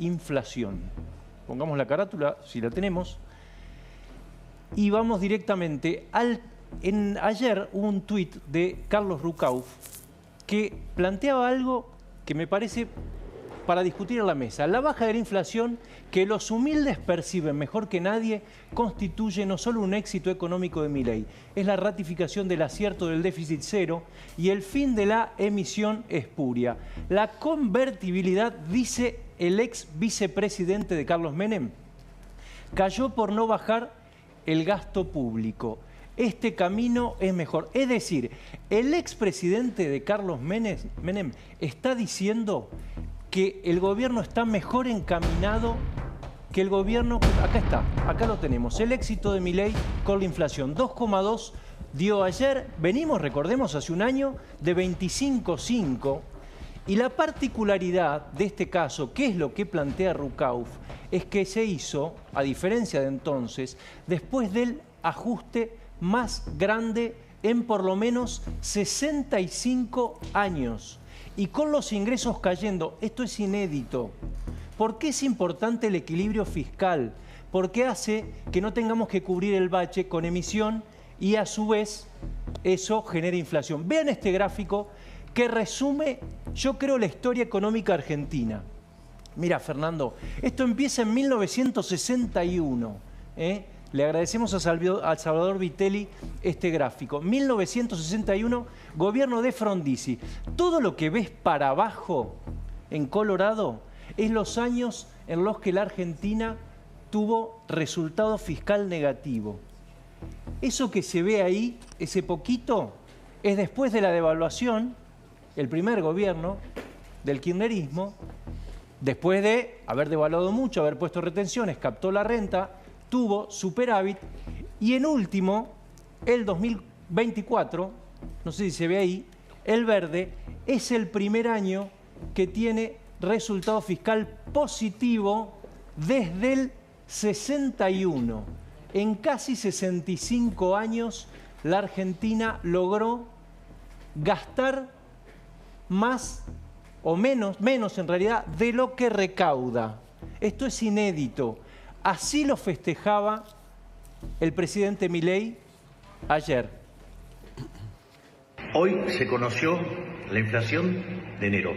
inflación. Pongamos la carátula, si la tenemos, y vamos directamente ayer hubo un tuit de Carlos Rucauf que planteaba algo que me parece para discutir en la mesa. La baja de la inflación, que los humildes perciben mejor que nadie, constituye no solo un éxito económico de Milei, es la ratificación del acierto del déficit cero y el fin de la emisión espuria. La convertibilidad, dice el ex vicepresidente de Carlos Menem, cayó por no bajar el gasto público. Este camino es mejor. Es decir, el expresidente de Carlos Menem está diciendo que el gobierno está mejor encaminado que el gobierno... Acá está, acá lo tenemos. El éxito de Milei con la inflación. 2,2 dio ayer. Venimos, recordemos, hace un año de 25,5. Y la particularidad de este caso, que es lo que plantea Rucauf, es que se hizo, a diferencia de entonces, después del ajuste más grande en por lo menos 65 años. Y con los ingresos cayendo, esto es inédito. ¿Por qué es importante el equilibrio fiscal? Porque hace que no tengamos que cubrir el bache con emisión y a su vez eso genera inflación. Vean este gráfico que resume, yo creo, la historia económica argentina. Mira, Fernando, esto empieza en 1961, Le agradecemos a Salvador Vitelli este gráfico. 1961, gobierno de Frondizi. Todo lo que ves para abajo en Colorado es los años en los que la Argentina tuvo resultado fiscal negativo. Eso que se ve ahí, ese poquito, es después de la devaluación, el primer gobierno del kirchnerismo, después de haber devaluado mucho, haber puesto retenciones, captó la renta, tuvo superávit y en último, el 2024, no sé si se ve ahí, el verde, es el primer año que tiene resultado fiscal positivo desde el 61. En casi 65 años, la Argentina logró gastar más o menos en realidad, de lo que recauda. Esto es inédito. Así lo festejaba el presidente Milei ayer. Hoy se conoció la inflación de enero.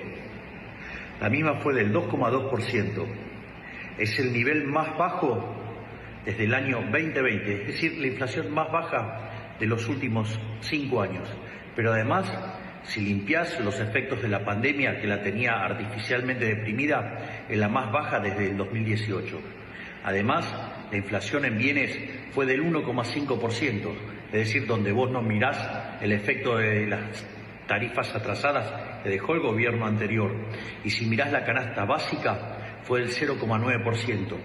La misma fue del 2,2%. Es el nivel más bajo desde el año 2020, es decir, la inflación más baja de los últimos 5 años. Pero además, si limpiás los efectos de la pandemia que la tenía artificialmente deprimida, es la más baja desde el 2018. Además, la inflación en bienes fue del 1,5%, es decir, donde vos no mirás el efecto de las tarifas atrasadas que dejó el gobierno anterior. Y si mirás la canasta básica, fue del 0,9%.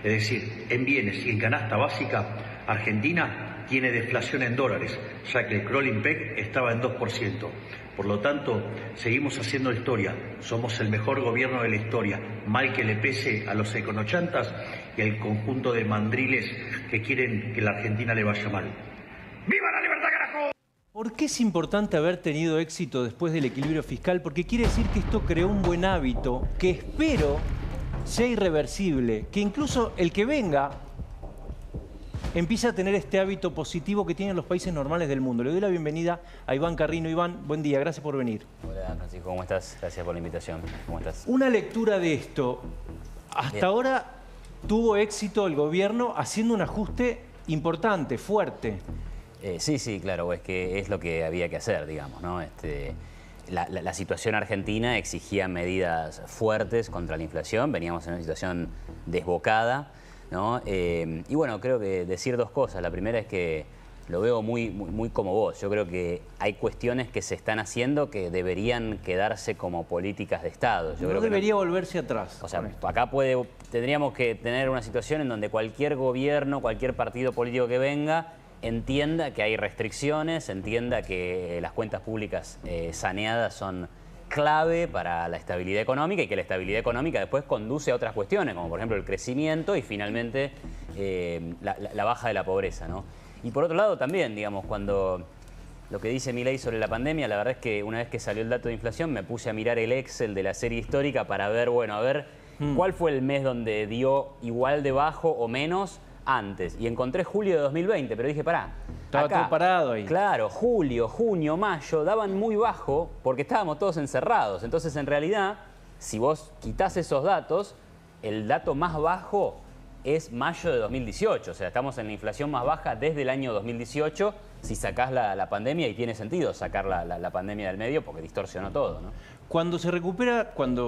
Es decir, en bienes y en canasta básica, Argentina tiene deflación en dólares, ya que el crawling peg estaba en 2%. Por lo tanto, seguimos haciendo historia. Somos el mejor gobierno de la historia, mal que le pese a los econochantas y al conjunto de mandriles que quieren que la Argentina le vaya mal. ¡Viva la libertad, carajo! ¿Por qué es importante haber tenido éxito después del equilibrio fiscal? Porque quiere decir que esto creó un buen hábito que espero sea irreversible, que incluso el que venga empieza a tener este hábito positivo que tienen los países normales del mundo. Le doy la bienvenida a Iván Carrino. Iván, buen día, gracias por venir. Hola Francisco, ¿cómo estás? Gracias por la invitación. ¿Cómo estás? Una lectura de esto. Hasta ahora tuvo éxito el gobierno haciendo un ajuste importante, fuerte. Sí, claro, es que es lo que había que hacer, digamos, ¿no? La situación argentina exigía medidas fuertes contra la inflación, veníamos en una situación desbocada, ¿no? Y bueno, creo que decir dos cosas. La primera es que lo veo muy como vos. Yo creo que hay cuestiones que se están haciendo que deberían quedarse como políticas de Estado. Yo creo que debería volverse atrás. O sea, acá tendríamos que tener una situación en donde cualquier gobierno, cualquier partido político que venga, entienda que hay restricciones, entienda que las cuentas públicas saneadas son clave para la estabilidad económica y que la estabilidad económica después conduce a otras cuestiones, como por ejemplo el crecimiento y finalmente la baja de la pobreza, ¿no? Y por otro lado también, digamos, cuando lo que dice Milei sobre la pandemia, la verdad es que una vez que salió el dato de inflación me puse a mirar el Excel de la serie histórica para ver, bueno, a ver ¿Cuál fue el mes donde dio igual de bajo o menos antes? Y encontré julio de 2020, pero dije, pará. Estaba todo parado ahí. Claro, julio, junio, mayo, daban muy bajo porque estábamos todos encerrados. Entonces, en realidad, si vos quitás esos datos, el dato más bajo es mayo de 2018. O sea, estamos en la inflación más baja desde el año 2018 si sacás la pandemia, y tiene sentido sacar la pandemia del medio porque distorsionó todo, ¿no? Cuando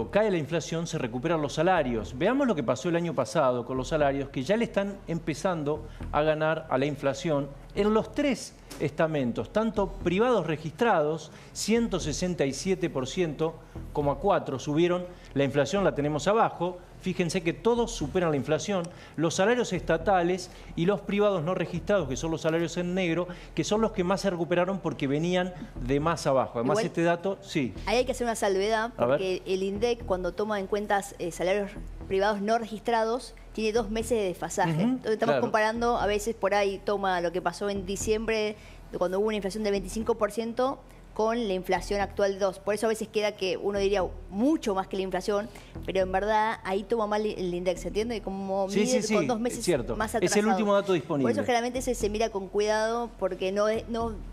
cae la inflación, se recuperan los salarios. Veamos lo que pasó el año pasado con los salarios, que ya le están empezando a ganar a la inflación en los 3 estamentos, tanto privados registrados, 167,4% subieron, la inflación la tenemos abajo. Fíjense que todos superan la inflación, los salarios estatales y los privados no registrados, que son los salarios en negro, que son los que más se recuperaron porque venían de más abajo. Además, igual, este dato, sí. Ahí hay que hacer una salvedad, porque el INDEC, cuando toma en cuenta salarios privados no registrados, tiene 2 meses de desfasaje. Entonces estamos comparando, a veces por ahí toma lo que pasó en diciembre, cuando hubo una inflación del 25%, con la inflación actual de 2. Por eso a veces queda que uno diría mucho más que la inflación, pero en verdad ahí toma mal el índice, ¿entiendes? Como mide con 2 meses más atrasado. Es el último dato disponible. Por eso generalmente se mira con cuidado porque no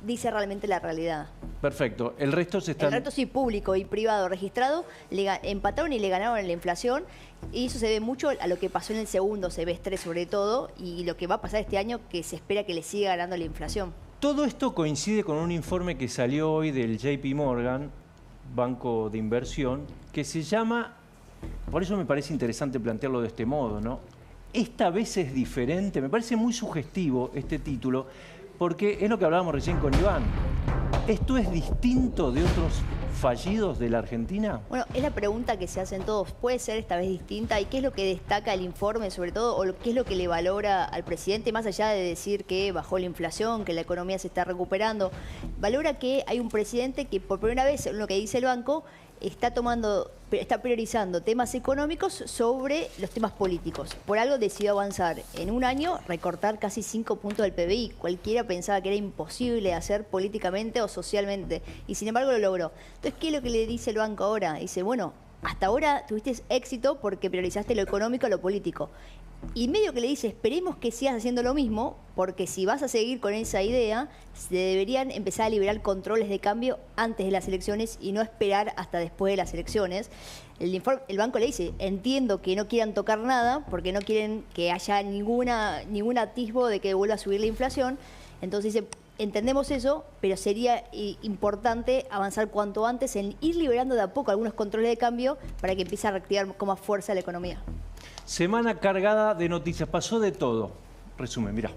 dice realmente la realidad. Perfecto. El resto se está... El resto sí, público y privado registrado, empataron y le ganaron en la inflación. Y eso se ve mucho a lo que pasó en el segundo semestre sobre todo, y lo que va a pasar este año, que se espera que le siga ganando la inflación. Todo esto coincide con un informe que salió hoy del JP Morgan, banco de inversión, que se llama, por eso me parece interesante plantearlo de este modo, ¿no? Esta vez es diferente, me parece muy sugestivo este título, porque es lo que hablábamos recién con Iván. ¿Esto es distinto de otros fallidos de la Argentina? Bueno, es la pregunta que se hacen todos. ¿Puede ser esta vez distinta? ¿Y qué es lo que destaca el informe sobre todo? ¿O qué es lo que le valora al presidente? Más allá de decir que bajó la inflación, que la economía se está recuperando, valora que hay un presidente que por primera vez, lo que dice el banco, está priorizando temas económicos sobre los temas políticos. Por algo decidió avanzar en un año, recortar casi 5 puntos del PBI. Cualquiera pensaba que era imposible hacer políticamente o socialmente, y sin embargo lo logró. Entonces, ¿qué es lo que le dice el banco ahora? Dice, bueno, hasta ahora tuviste éxito porque priorizaste lo económico a lo político. Y medio que le dice, esperemos que sigas haciendo lo mismo, porque si vas a seguir con esa idea, se deberían empezar a liberar controles de cambio antes de las elecciones y no esperar hasta después de las elecciones. El banco le dice, entiendo que no quieran tocar nada, porque no quieren que haya ningún atisbo de que vuelva a subir la inflación. Entonces dice, entendemos eso, pero sería importante avanzar cuanto antes en ir liberando de a poco algunos controles de cambio para que empiece a reactivar con más fuerza la economía. Semana cargada de noticias, pasó de todo. Resumen, mirá.